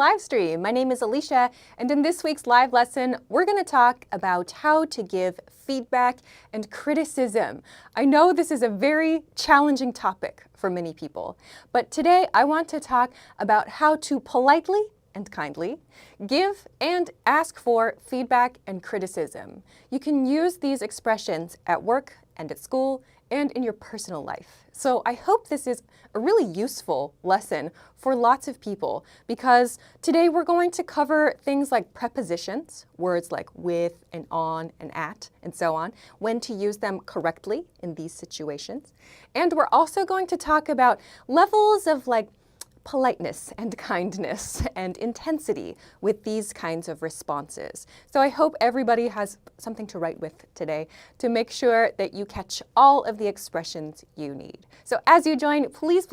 live stream. My name is Alicia, and in this week's live lesson, we're going to talk about how to give feedback and criticism. I know this is a very challenging topic for many people, but today I want to talk about how to politely and kindly give and ask for feedback and criticism. You can use these expressions at work and at school and in your personal life. So I hope this is a really useful lesson for lots of people, because today we're going to cover things like prepositions, words like with and on and at and so on, when to use them correctly in these situations. And we're also going to talk about levels of politeness and kindness and intensity with these kinds of responses. So I hope everybody has something to write with today to make sure that you catch all of the expressions you need. So as you join, please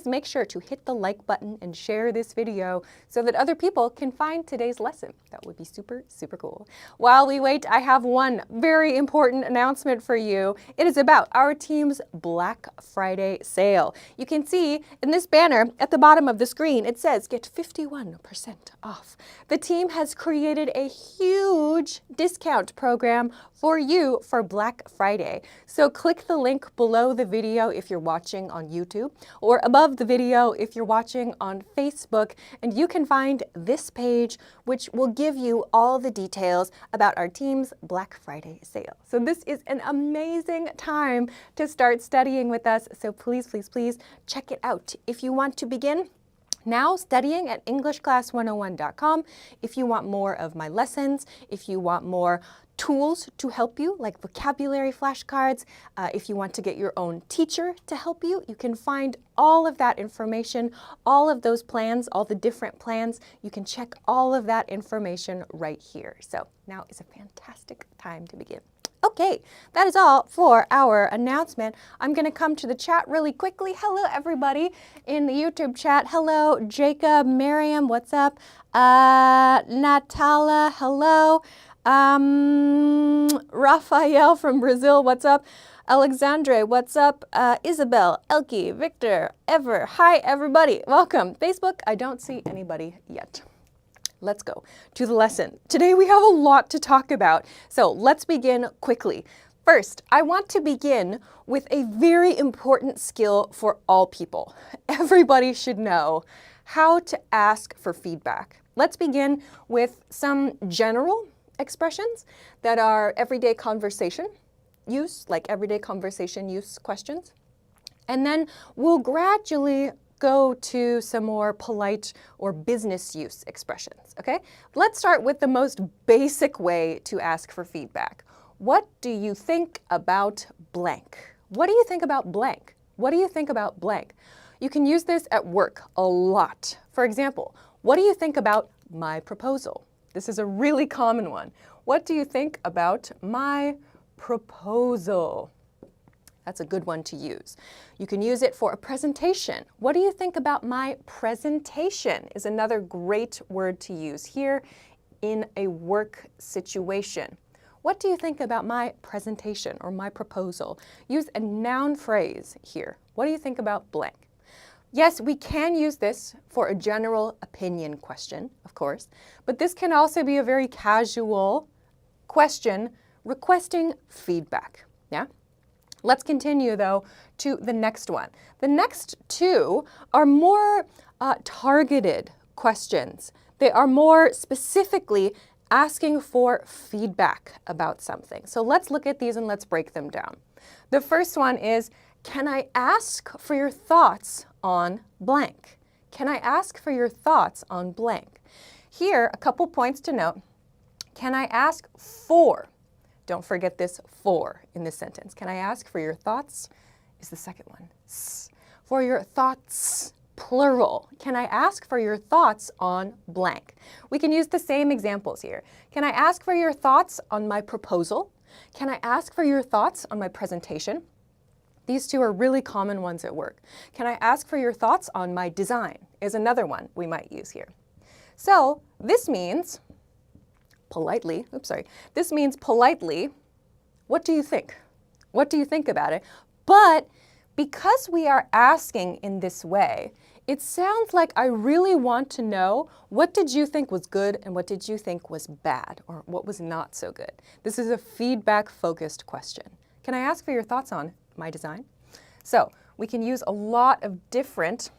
make sure to hit the like button and share this video so that other people can find today's lesson. That would be super cool. While we wait, I have one very important announcement for you. It is about our team's Black Friday sale. You can see in this banner at the bottom of the screen, it says get 51% off. The team has created a huge discount program for you for Black Friday. So click the link below the video if you're watching on YouTube, or above the video if you're watching on Facebook, and you can find this page which will give you all the details about our team's Black Friday sale. So this is an amazing time to start studying with us, so please check it out. If you want to begin now studying at EnglishClass101.com, if you want more of my lessons, if you want more tools to help you, like vocabulary flashcards, if you want to get your own teacher to help you, you can find all of that information, all of those plans, all the different plans. You can check all of that information right here. So now is a fantastic time to begin. Okay, that is all for our announcement. I'm going to come to the chat really quickly. Hello, everybody in the YouTube chat. Hello, Jacob, Miriam, what's up? Natala, hello. Rafael from Brazil, what's up? Alexandre, what's up? Isabel, Elke, Victor, Ever. Hi, everybody. Welcome. Facebook, I don't see anybody yet. Let's go to the lesson. Today we have a lot to talk about, so let's begin quickly. First, I want to begin with a very important skill for all people. Everybody should know how to ask for feedback. Let's begin with some general expressions that are everyday conversation use, like everyday conversation use questions. And then we'll gradually go to some more polite or business use expressions, okay? Let's start with the most basic way to ask for feedback. What do you think about blank? What do you think about blank? What do you think about blank? You can use this at work a lot. For example, what do you think about my proposal? This is a really common one. What do you think about my proposal? That's a good one to use. You can use it for a presentation. What do you think about my presentation is another great word to use here in a work situation. What do you think about my presentation or my proposal? Use a noun phrase here. What do you think about blank? Yes, we can use this for a general opinion question, of course, but this can also be a very casual question requesting feedback, yeah? Let's continue, though, to the next one. The next two are more targeted questions. They are more specifically asking for feedback about something. So let's look at these and let's break them down. The first one is, can I ask for your thoughts on blank? Can I ask for your thoughts on blank? Here, a couple points to note. Can I ask for? Don't forget this for in this sentence. Can I ask for your thoughts? Is the second one. For your thoughts, plural. Can I ask for your thoughts on blank? We can use the same examples here. Can I ask for your thoughts on my proposal? Can I ask for your thoughts on my presentation? These two are really common ones at work. Can I ask for your thoughts on my design? Is another one we might use here. So this means politely, this means politely, what do you think? What do you think about it? But because we are asking in this way, It sounds like I really want to know, what did you think was good and what did you think was bad, or what was not so good? This is a feedback-focused question. Can I ask for your thoughts on my design? So we can use a lot of different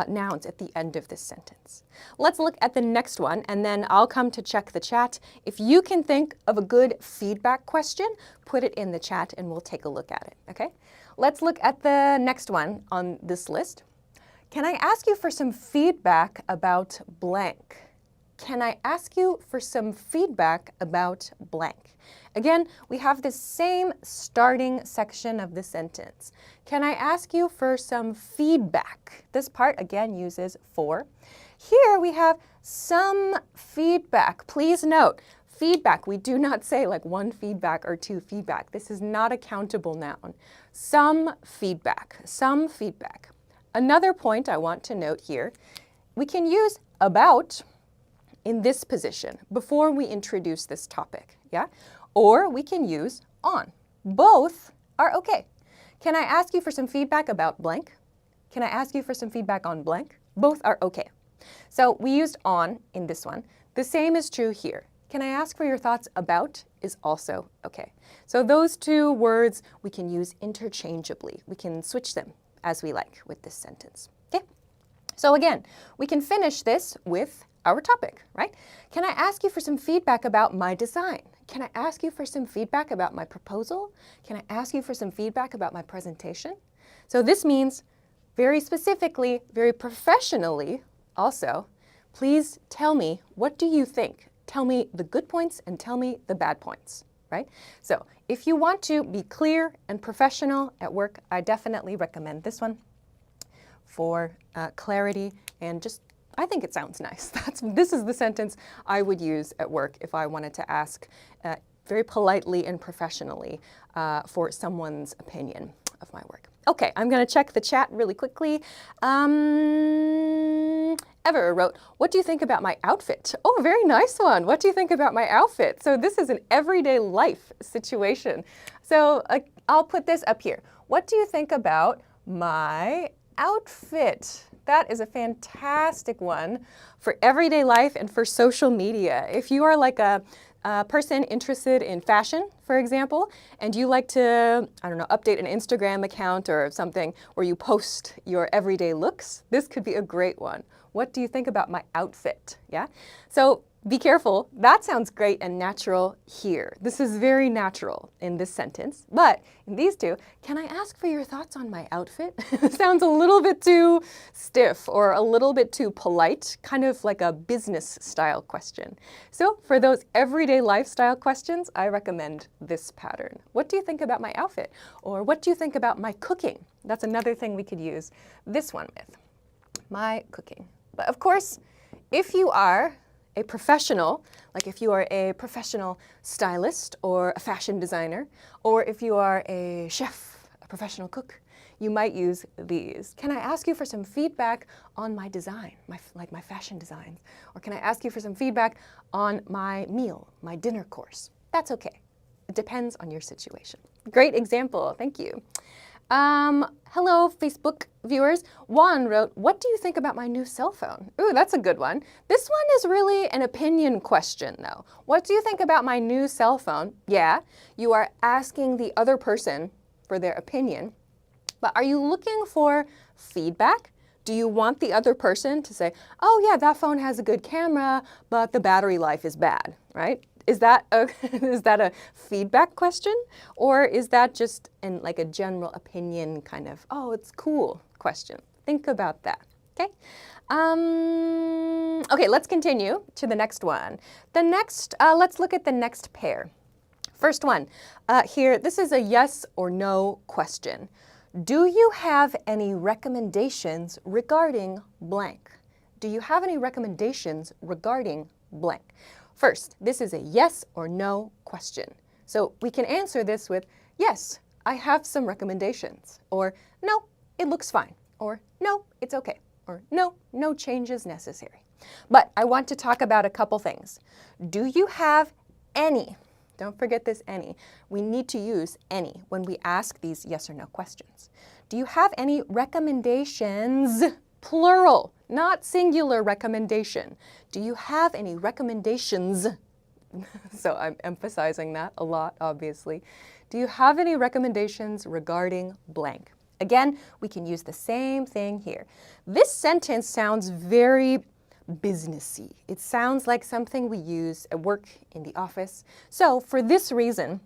nouns at the end of this sentence. Let's look at the next one, and then I'll come to check the chat. If you can think of a good feedback question, put it in the chat and we'll take a look at it, okay? Let's look at the next one on this list. Can I ask you for some feedback about blank? Can I ask you for some feedback about blank? Again, we have the same starting section of the sentence. Can I ask you for some feedback? This part again uses for. Here we have some feedback. Please note, feedback, we do not say like one feedback or two feedback. This is not a countable noun. Some feedback, some feedback. Another point I want to note here, we can use about in this position before we introduce this topic, yeah? Or we can use on. Both are okay. Can I ask you for some feedback about blank? Can I ask you for some feedback on blank? Both are okay. So we used on in this one. The same is true here. Can I ask for your thoughts about is also okay. So those two words we can use interchangeably. We can switch them as we like with this sentence, okay? So again, we can finish this with our topic, right? Can I ask you for some feedback about my design? Can I ask you for some feedback about my proposal? Can I ask you for some feedback about my presentation? So this means very specifically, very professionally also, please tell me, what do you think? Tell me the good points and tell me the bad points, right? So if you want to be clear and professional at work, I definitely recommend this one for clarity and just, I think it sounds nice. This is the sentence I would use at work if I wanted to ask very politely and professionally for someone's opinion of my work. Okay, I'm going to check the chat really quickly. Ever wrote, what do you think about my outfit? Oh, very nice one. What do you think about my outfit? So this is an everyday life situation. So I'll put this up here. What do you think about my outfit? That is a fantastic one for everyday life and for social media. If you are like a person interested in fashion, for example, and you like to, I don't know, update an Instagram account or something where you post your everyday looks, this could be a great one. What do you think about my outfit? Yeah? So be careful. That sounds great and natural here. This is very natural in this sentence. But in these two, can I ask for your thoughts on my outfit? Sounds a little bit too stiff or a little bit too polite, kind of like a business style question. So for those everyday lifestyle questions, I recommend this pattern. What do you think about my outfit? Or what do you think about my cooking? That's another thing we could use this one with. My cooking. But of course, if you are a professional, like if you are a professional stylist or a fashion designer, or if you are a chef, a professional cook, you might use these. Can I ask you for some feedback on my design, like my fashion designs? Or can I ask you for some feedback on my meal, my dinner course? That's okay. It depends on your situation. Great example, thank you. Hello, Facebook viewers. Juan wrote, what do you think about my new cell phone? Ooh, that's a good one. This one is really an opinion question, though. What do you think about my new cell phone? Yeah, you are asking the other person for their opinion, but are you looking for feedback? Do you want the other person to say, oh yeah, that phone has a good camera, but the battery life is bad, right? Is that a feedback question? Or is that just like a general opinion kind of, oh, it's cool question? Think about that, okay? Okay, let's continue to the next one. Let's look at the next pair. First one, here, this is a yes or no question. Do you have any recommendations regarding blank? Do you have any recommendations regarding blank? First, this is a yes or no question. So we can answer this with, yes, I have some recommendations. Or, no, it looks fine. Or, no, it's okay. Or, no, no changes necessary. But I want to talk about a couple things. Do you have any? Don't forget this any. We need to use any when we ask these yes or no questions. Do you have any recommendations, plural, not singular recommendation. Do you have any recommendations? So I'm emphasizing that a lot, obviously. Do you have any recommendations regarding blank? Again, we can use the same thing here. This sentence sounds very businessy. It sounds like something we use at work in the office. So for this reason,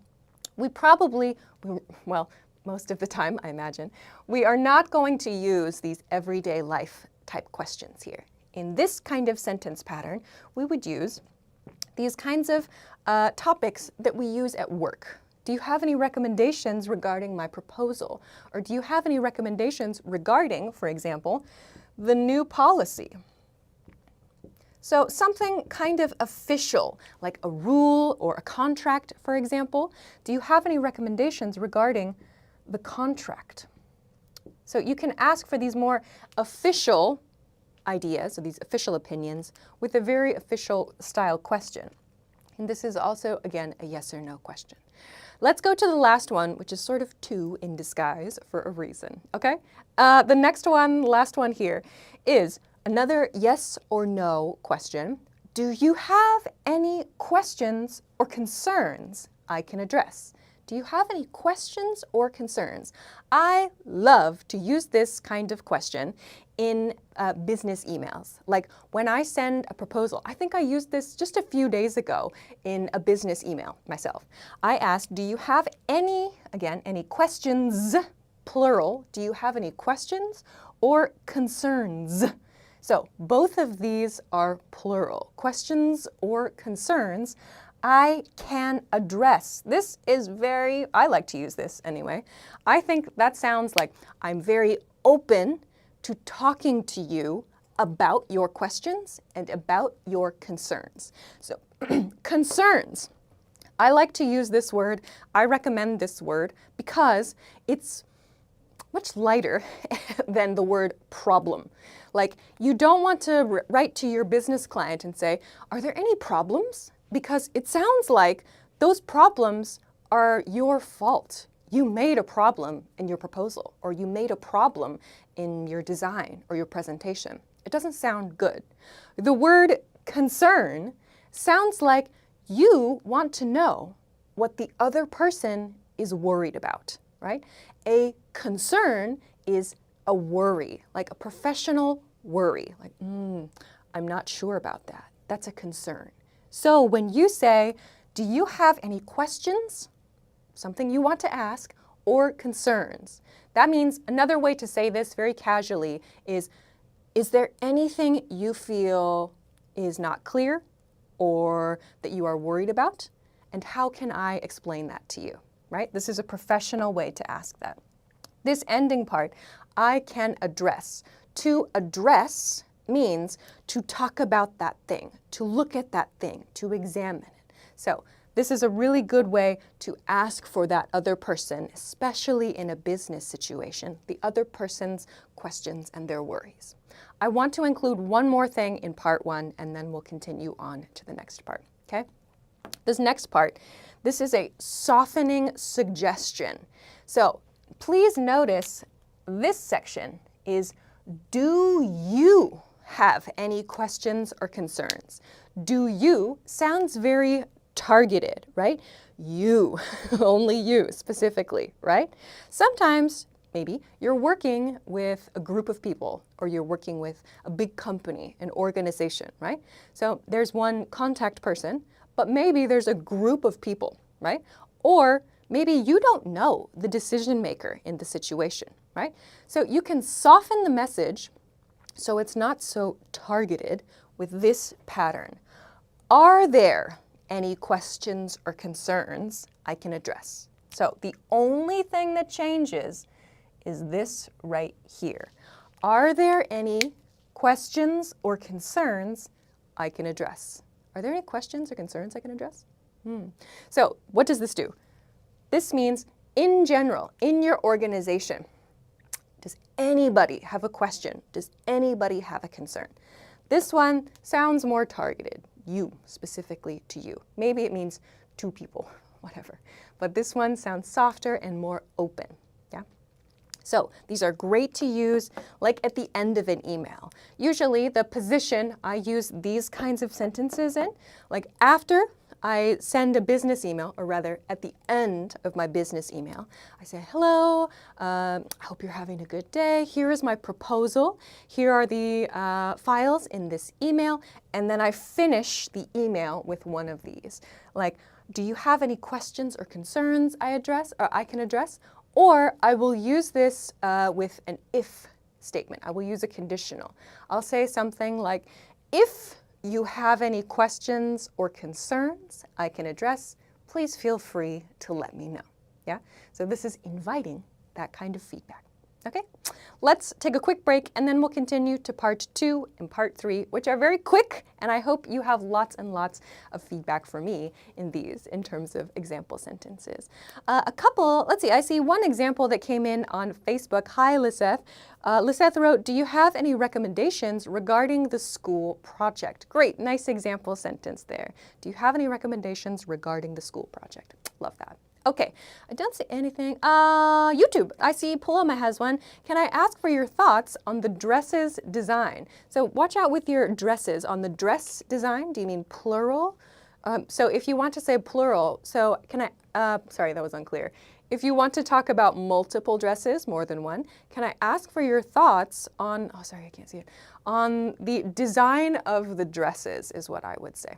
we probably, well, most of the time, I imagine, we are not going to use these everyday life type questions here. In this kind of sentence pattern, we would use these kinds of topics that we use at work. Do you have any recommendations regarding my proposal? Or do you have any recommendations regarding, for example, the new policy? So something kind of official, like a rule or a contract, for example. Do you have any recommendations regarding the contract? So you can ask for these more official ideas, or these official opinions, with a very official style question. And this is also, again, a yes or no question. Let's go to the last one, which is sort of two in disguise for a reason, okay? The next one, last one here, is another yes or no question. Do you have any questions or concerns I can address? Do you have any questions or concerns? I love to use this kind of question in business emails. Like when I send a proposal, I think I used this just a few days ago in a business email myself. I asked, do you have any, again, any questions, plural, do you have any questions or concerns? So both of these are plural, questions or concerns. I can address. This is very, I like to use this anyway. I think that sounds like I'm very open to talking to you about your questions and about your concerns. So concerns. I like to use this word. I recommend this word because it's much lighter than the word problem. Like you don't want to write to your business client and say, are there any problems? Because it sounds like those problems are your fault. You made a problem in your proposal, or you made a problem in your design or your presentation. It doesn't sound good. The word concern sounds like you want to know what the other person is worried about, right? A concern is a worry, like a professional worry, like, I'm not sure about that. That's a concern. So when you say, do you have any questions, something you want to ask, or concerns? That means another way to say this very casually is there anything you feel is not clear or that you are worried about? And how can I explain that to you, right? This is a professional way to ask that. This ending part, I can address. To address means to talk about that thing, to look at that thing, to examine it. So this is a really good way to ask for that other person, especially in a business situation, the other person's questions and their worries. I want to include one more thing in part one, and then we'll continue on to the next part, okay? This next part, this is a softening suggestion. So please notice this section is, do you have any questions or concerns? Do you sounds very targeted, right? You, only you specifically, right? Sometimes, maybe, you're working with a group of people, or you're working with a big company, an organization, right? So there's one contact person, but maybe there's a group of people, right? Or maybe you don't know the decision maker in the situation, right? So you can soften the message so it's not so targeted with this pattern. Are there any questions or concerns I can address? So the only thing that changes is this right here. Are there any questions or concerns I can address? Are there any questions or concerns I can address? So what does this do? This means, in general, in your organization, does anybody have a question? Does anybody have a concern? This one sounds more targeted, you, specifically to you. Maybe it means two people, whatever. But this one sounds softer and more open, yeah? So these are great to use like at the end of an email. Usually the position I use these kinds of sentences in, like after I send a business email, or rather at the end of my business email, I say, hello, I hope you're having a good day. Here is my proposal. Here are the files in this email. And then I finish the email with one of these. Like, do you have any questions or concerns I can address? Or I will use this with an if statement. I will use a conditional. I'll say something like, if you have any questions or concerns I can address, please feel free to let me know. Yeah? So this is inviting that kind of feedback. Okay? Let's take a quick break and then we'll continue to part 2 and part 3, which are very quick, and I hope you have lots and lots of feedback for me in these in terms of example sentences. Let's see, I see one example that came in on Facebook. Hi, Liseth. Liseth wrote, do you have any recommendations regarding the school project? Great, nice example sentence there. Do you have any recommendations regarding the school project? Love that. Okay, I don't see anything. YouTube, I see Paloma has one. Can I ask for your thoughts on the dresses design? So watch out with your dresses. On the dress design, do you mean plural? So if you want to say plural, so can I, sorry, that was unclear. If you want to talk about multiple dresses, more than one, can I ask for your thoughts on, oh, sorry, I can't see it, on the design of the dresses is what I would say.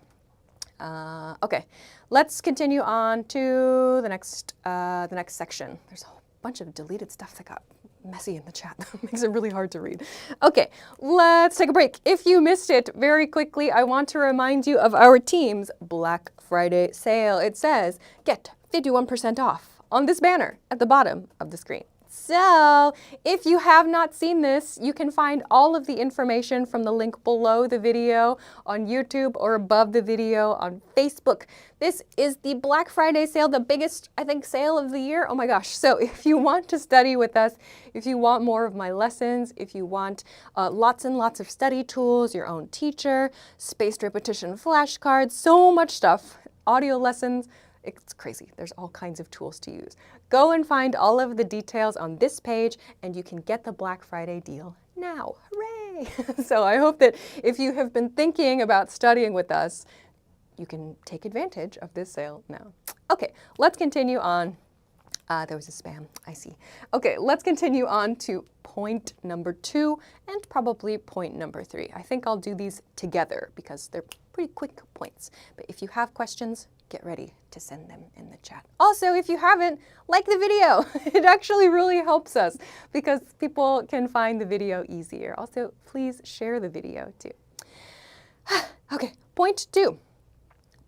Okay, let's continue on to the next section. There's a whole bunch of deleted stuff that got messy in the chat. That makes it really hard to read. Okay, let's take a break. If you missed it, very quickly, I want to remind you of our team's Black Friday sale. It says, get 51% off on this banner at the bottom of the screen. So, if you have not seen this, you can find all of the information from the link below the video on YouTube or above the video on Facebook. This is the Black Friday sale, the biggest, I think, sale of the year. Oh my gosh. So if you want to study with us, if you want more of my lessons, if you want lots and lots of study tools, your own teacher, spaced repetition flashcards, so much stuff, audio lessons, it's crazy. There's all kinds of tools to use. Go and find all of the details on this page and you can get the Black Friday deal now. Hooray! So I hope that if you have been thinking about studying with us, you can take advantage of this sale now. Okay, let's continue on. There was a spam, I see. Okay, let's continue on to point number 2 and probably point number 3. I think I'll do these together because they're pretty quick points. But if you have questions, get ready to send them in the chat. Also, if you haven't, like the video. It actually really helps us because people can find the video easier. Also, please share the video too. Okay, point 2,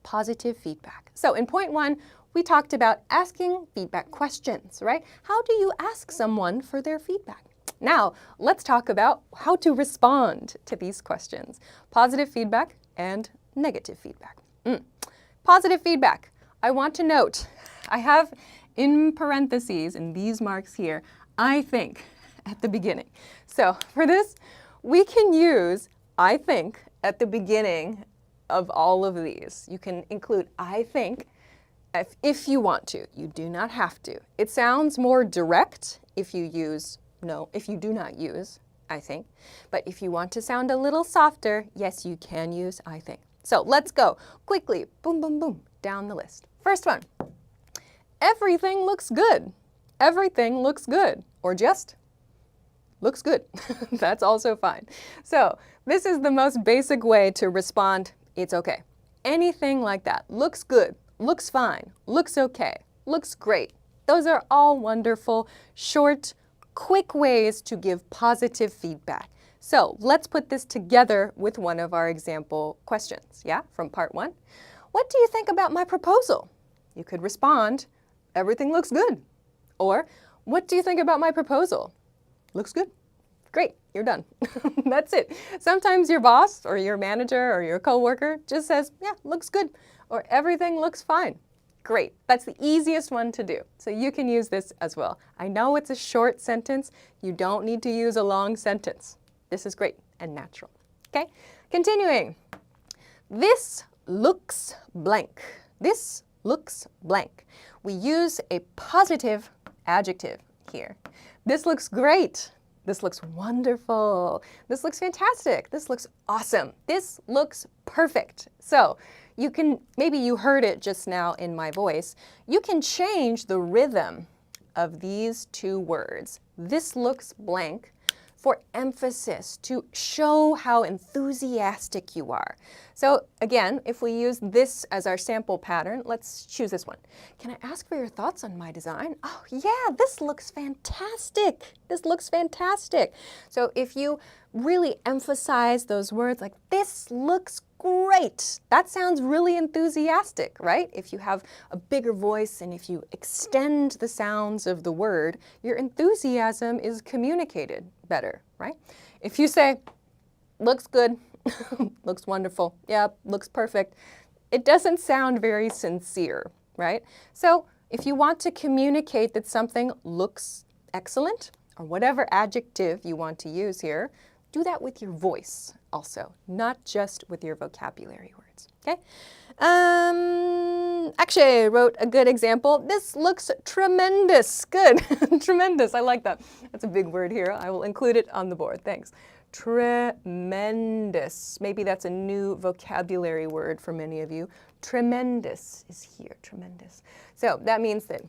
positive feedback. So in point 1, we talked about asking feedback questions, right? How do you ask someone for their feedback? Now, let's talk about how to respond to these questions. Positive feedback and negative feedback. Positive feedback. I want to note, I have in parentheses, in these marks here, I think at the beginning. So for this, we can use I think at the beginning of all of these. You can include I think if you want to. You do not have to. It sounds more direct if you do not use I think. But if you want to sound a little softer, yes, you can use I think. So let's go quickly, boom, boom, boom, down the list. First one, everything looks good. Everything looks good, or just looks good. That's also fine. So this is the most basic way to respond, it's okay. Anything like that, looks good, looks fine, looks okay, looks great. Those are all wonderful, short, quick ways to give positive feedback. So let's put this together with one of our example questions, yeah, from part 1. What do you think about my proposal? You could respond, everything looks good. Or, what do you think about my proposal? Looks good. Great, you're done. That's it. Sometimes your boss or your manager or your coworker just says, yeah, looks good. Or everything looks fine. Great, that's the easiest one to do. So you can use this as well. I know it's a short sentence. You don't need to use a long sentence. This is great and natural. Okay, continuing. This looks blank. This looks blank. We use a positive adjective here This looks great. This looks wonderful. This looks fantastic. This looks awesome. This looks perfect. So you can, maybe you heard it just now in my voice, you can change the rhythm of these two words. This looks blank for emphasis, to show how enthusiastic you are. So again, if we use this as our sample pattern, let's choose this one. Can I ask for your thoughts on my design? Oh yeah, this looks fantastic. This looks fantastic. So if you really emphasize those words like, this looks great, that sounds really enthusiastic, right? If you have a bigger voice and if you extend the sounds of the word, your enthusiasm is communicated better, right? If you say, looks good, looks wonderful, yeah, looks perfect, it doesn't sound very sincere, right? So if you want to communicate that something looks excellent, or whatever adjective you want to use here, do that with your voice also, not just with your vocabulary words, okay? Akshay wrote a good example. This looks tremendous. Good. Tremendous. I like that. That's a big word here. I will include it on the board. Thanks. Tremendous. Maybe that's a new vocabulary word for many of you. Tremendous is here. Tremendous. So that means that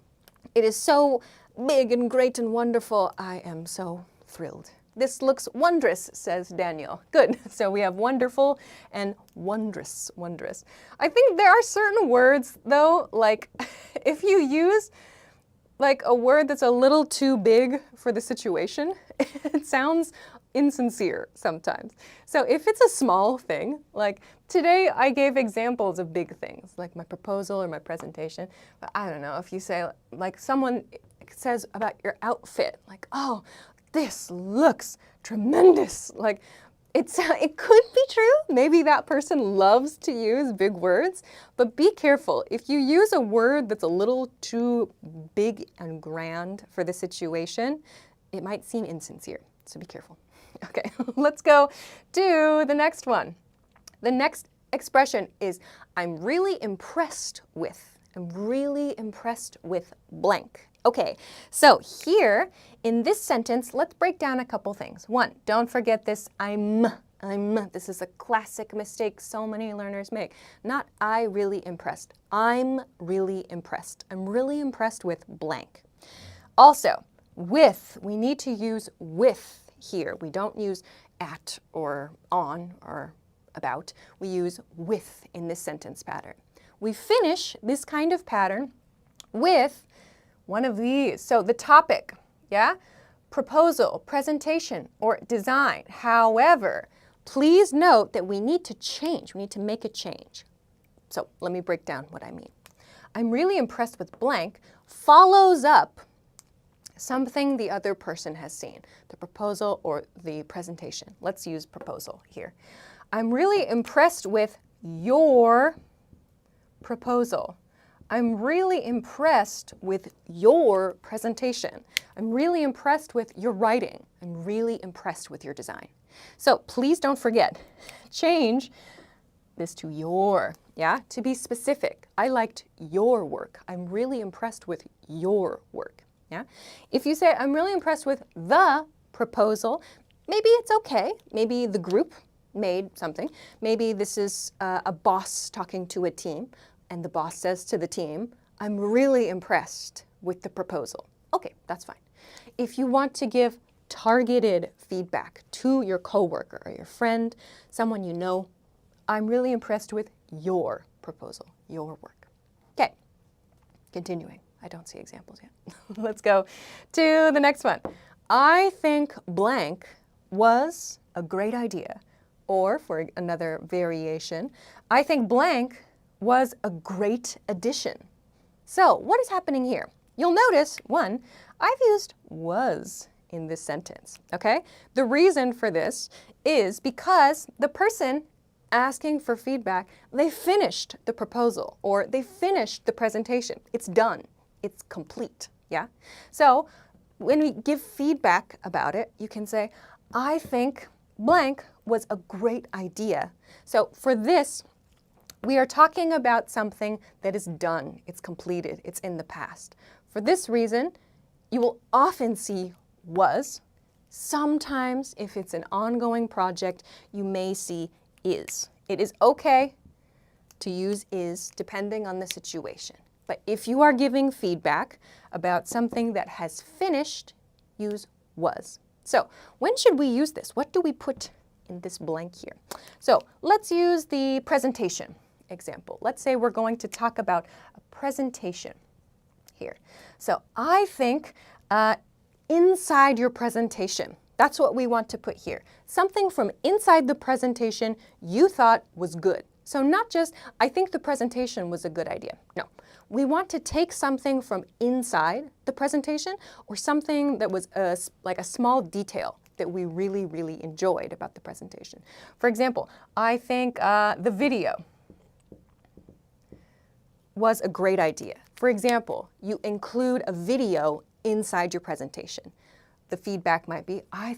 it is so big and great and wonderful. I am so thrilled. This looks wondrous, says Daniel. Good. So we have wonderful and wondrous, wondrous. I think there are certain words, though, like if you use like a word that's a little too big for the situation, it sounds insincere sometimes. So if it's a small thing, like today I gave examples of big things, like my proposal or my presentation, but I don't know, if you say, like someone says about your outfit, like, oh, this looks tremendous. Like, it could be true. Maybe that person loves to use big words, but be careful. If you use a word that's a little too big and grand for the situation, it might seem insincere. So be careful. Okay, let's go to the next one. The next expression is, I'm really impressed with. I'm really impressed with blank. Okay, so here in this sentence, let's break down a couple things. One, don't forget this I'm. This is a classic mistake so many learners make. Not I really impressed. I'm really impressed. I'm really impressed with blank. Also, with, we need to use with here. We don't use at or on or about. We use with in this sentence pattern. We finish this kind of pattern with one of these. So the topic, yeah? Proposal, presentation, or design. However, please note that we need to change. We need to make a change. So let me break down what I mean. I'm really impressed with blank follows up something the other person has seen, the proposal or the presentation. Let's use proposal here. I'm really impressed with your proposal. I'm really impressed with your presentation. I'm really impressed with your writing. I'm really impressed with your design. So please don't forget, change this to your, yeah, to be specific. I liked your work. I'm really impressed with your work, yeah? If you say, I'm really impressed with the proposal, maybe it's okay. Maybe the group made something. Maybe this is a boss talking to a team. And the boss says to the team, I'm really impressed with the proposal. Okay, that's fine. If you want to give targeted feedback to your coworker or your friend, someone you know, I'm really impressed with your proposal, your work. Okay, continuing. I don't see examples yet. Let's go to the next one. I think blank was a great idea. Or for another variation, I think blank was a great addition. So what is happening here? You'll notice, one, I've used was in this sentence, okay? The reason for this is because the person asking for feedback, they finished the proposal or they finished the presentation. It's done. It's complete, yeah? So when we give feedback about it, you can say, I think blank was a great idea. So for this, we are talking about something that is done, it's completed, it's in the past. For this reason, you will often see was. Sometimes, if it's an ongoing project, you may see is. It is okay to use is depending on the situation. But if you are giving feedback about something that has finished, use was. So when should we use this? What do we put in this blank here? So let's use the presentation example. Let's say we're going to talk about a presentation here. So I think inside your presentation, that's what we want to put here. Something from inside the presentation you thought was good. So not just, I think the presentation was a good idea. No, we want to take something from inside the presentation or something that was like a small detail that we really, really enjoyed about the presentation. For example, I think the video was a great idea. For example, you include a video inside your presentation. The feedback might be, I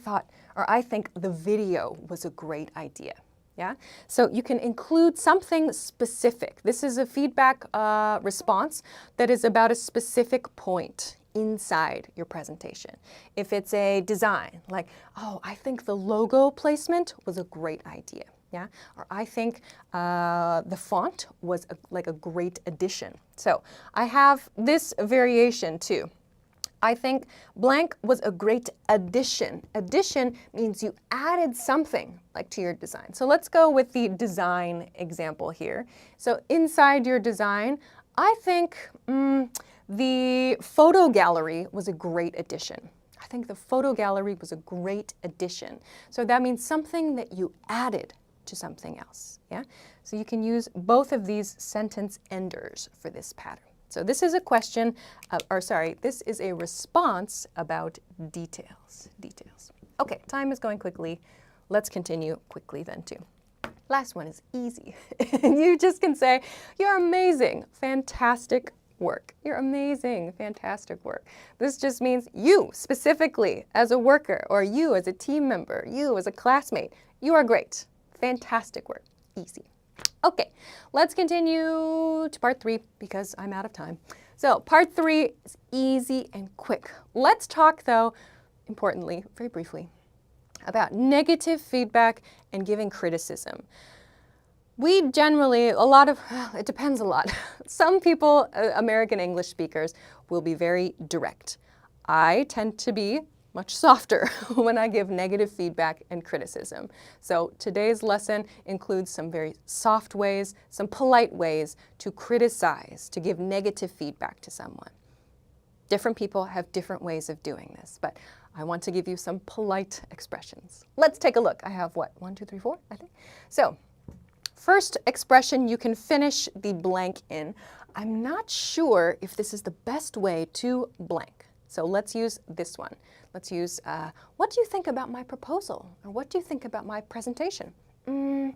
think the video was a great idea. Yeah? So you can include something specific. This is a feedback response that is about a specific point inside your presentation. If it's a design, like, oh, I think the logo placement was a great idea. Yeah? Or I think the font was like a great addition. So I have this variation too. I think blank was a great addition. Addition means you added something like to your design. So let's go with the design example here. So inside your design, I think the photo gallery was a great addition. I think the photo gallery was a great addition. So that means something that you added to something else. Yeah? So you can use both of these sentence enders for this pattern. So this is a question, this is a response about details. Okay, time is going quickly. Let's continue quickly then too. Last one is easy. You just can say, you're amazing, fantastic work. You're amazing, fantastic work. This just means you specifically as a worker, or you as a team member, you as a classmate. You are great, fantastic work, easy. Okay, let's continue to part 3 because I'm out of time. So part 3 is easy and quick. Let's talk though, importantly, very briefly, about negative feedback and giving criticism. We generally, it depends a lot. Some people, American English speakers, will be very direct. I tend to be much softer when I give negative feedback and criticism. So today's lesson includes some very soft ways, some polite ways to criticize, to give negative feedback to someone. Different people have different ways of doing this, but I want to give you some polite expressions. Let's take a look. I have what, 1, 2, 3, 4, I think. So first expression you can finish the blank in. I'm not sure if this is the best way to blank. So let's use this one. Let's use, what do you think about my proposal? Or what do you think about my presentation? I'm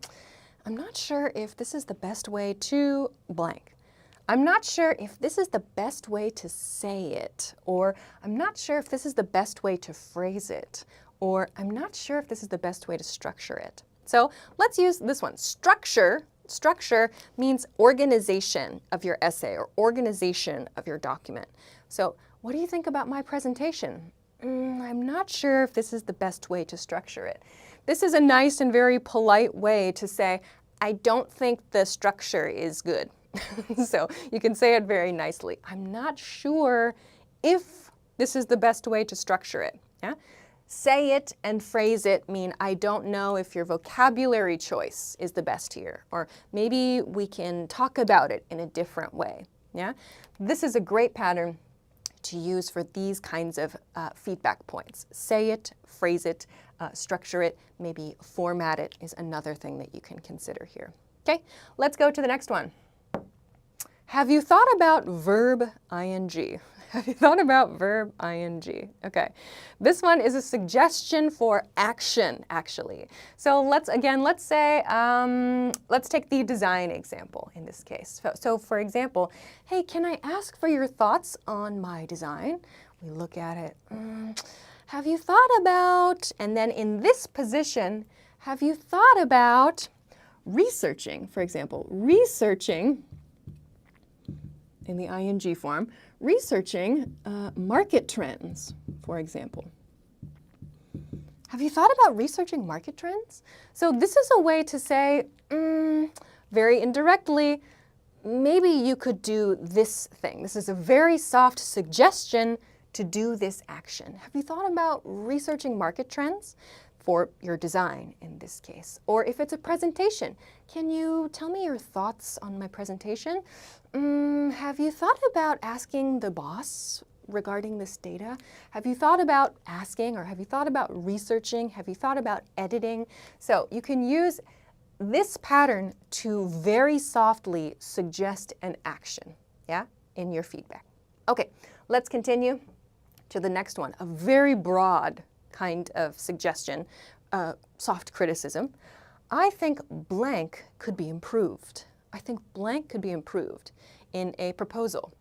not sure if this is the best way to blank. I'm not sure if this is the best way to say it. Or I'm not sure if this is the best way to phrase it. Or I'm not sure if this is the best way to structure it. So let's use this one. Structure. Structure means organization of your essay or organization of your document. So what do you think about my presentation? I'm not sure if this is the best way to structure it. This is a nice and very polite way to say, I don't think the structure is good. So you can say it very nicely. I'm not sure if this is the best way to structure it. Yeah? Say it and phrase it mean, I don't know if your vocabulary choice is the best here, or maybe we can talk about it in a different way. Yeah? This is a great pattern to use for these kinds of feedback points. Say it, phrase it, structure it, maybe format it is another thing that you can consider here. Okay, let's go to the next one. Have you thought about verb ing? Have you thought about verb ing? Okay, this one is a suggestion for action, actually. So let's say, let's take the design example in this case. So for example, hey, can I ask for your thoughts on my design? We look at it. Have you thought about, and then in this position, have you thought about researching, for example, researching in the ing form, researching market trends, for example. Have you thought about researching market trends? So this is a way to say, very indirectly, maybe you could do this thing. This is a very soft suggestion to do this action. Have you thought about researching market trends for your design in this case? Or if it's a presentation, can you tell me your thoughts on my presentation? Have you thought about asking the boss regarding this data? Have you thought about asking, or have you thought about researching? Have you thought about editing? So you can use this pattern to very softly suggest an action, yeah, in your feedback. Okay, let's continue to the next one, a very broad kind of suggestion, soft criticism. I think blank could be improved. I think blank could be improved in a proposal.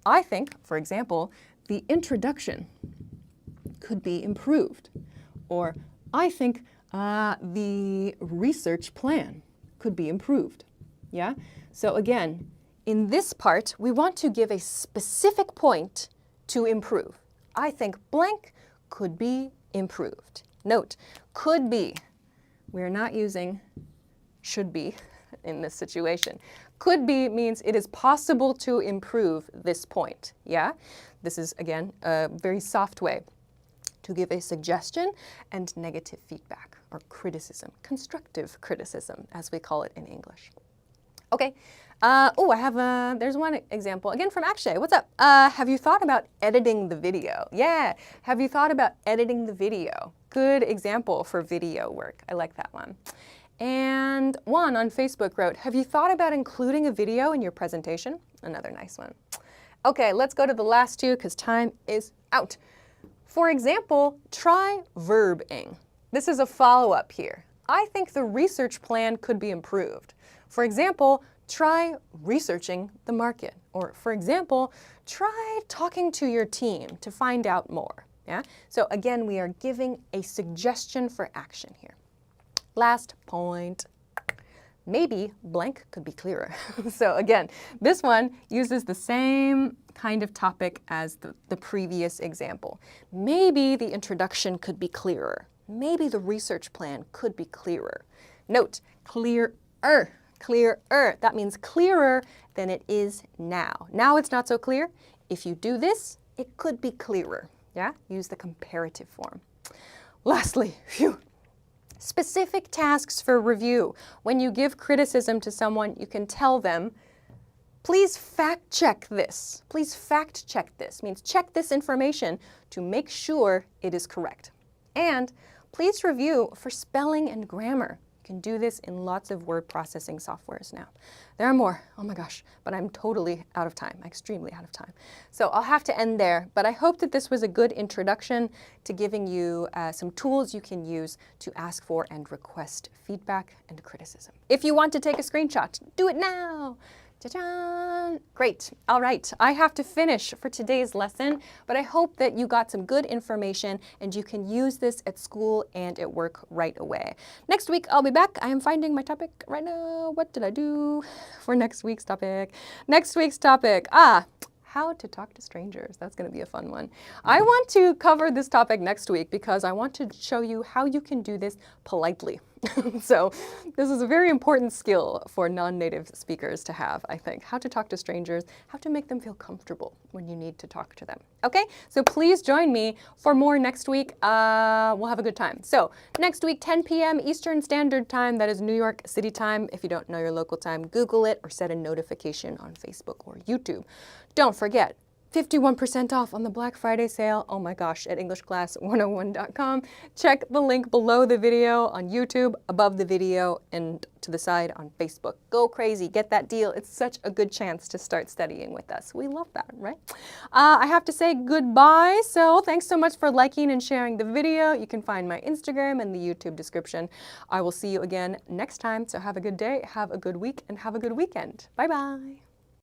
I think, for example, the introduction could be improved. Or I think the research plan could be improved. Yeah? So again, in this part, we want to give a specific point to improve. I think blank could be improved. Note, could be. We're not using should be in this situation. Could be means it is possible to improve this point. Yeah? This is, again, a very soft way to give a suggestion and negative feedback or criticism, constructive criticism, as we call it in English. Okay. There's one example, again from Akshay. What's up? Have you thought about editing the video? Yeah. Have you thought about editing the video? Good example for video work. I like that one. And one on Facebook wrote, have you thought about including a video in your presentation? Another nice one. Okay, let's go to the last two because time is out. For example, try verbing. This is a follow-up here. I think the research plan could be improved. For example, try researching the market. Or for example, try talking to your team to find out more. Yeah? So again, we are giving a suggestion for action here. Last point. Maybe blank could be clearer. So again, this one uses the same kind of topic as the previous example. Maybe the introduction could be clearer. Maybe the research plan could be clearer. Note, clearer. Clearer. That means clearer than it is now. Now it's not so clear. If you do this, it could be clearer. Yeah? Use the comparative form. Lastly, specific tasks for review. When you give criticism to someone, you can tell them, please fact check this. Please fact check this. Means check this information to make sure it is correct. And please review for spelling and grammar. You can do this in lots of word processing softwares now. There are more, oh my gosh, but I'm totally out of time, extremely out of time. So I'll have to end there, but I hope that this was a good introduction to giving you some tools you can use to ask for and request feedback and criticism. If you want to take a screenshot, do it now. Ta-da! Great. All right. I have to finish for today's lesson, but I hope that you got some good information and you can use this at school and at work right away. Next week, I'll be back. I am finding my topic right now. What did I do for next week's topic? Next week's topic. How to talk to strangers. That's going to be a fun one. I want to cover this topic next week because I want to show you how you can do this politely. So this is a very important skill for non-native speakers to have, I think. How to talk to strangers, how to make them feel comfortable when you need to talk to them. Okay, so please join me for more next week. We'll have a good time. So next week, 10 p.m. Eastern Standard Time, that is New York City time. If you don't know your local time, Google it or set a notification on Facebook or YouTube. Don't forget, 51% off on the Black Friday sale. Oh my gosh, at EnglishClass101.com. Check the link below the video on YouTube, above the video, and to the side on Facebook. Go crazy, get that deal. It's such a good chance to start studying with us. We love that, right? I have to say goodbye, so thanks so much for liking and sharing the video. You can find my Instagram in the YouTube description. I will see you again next time, so have a good day, have a good week, and have a good weekend. Bye-bye.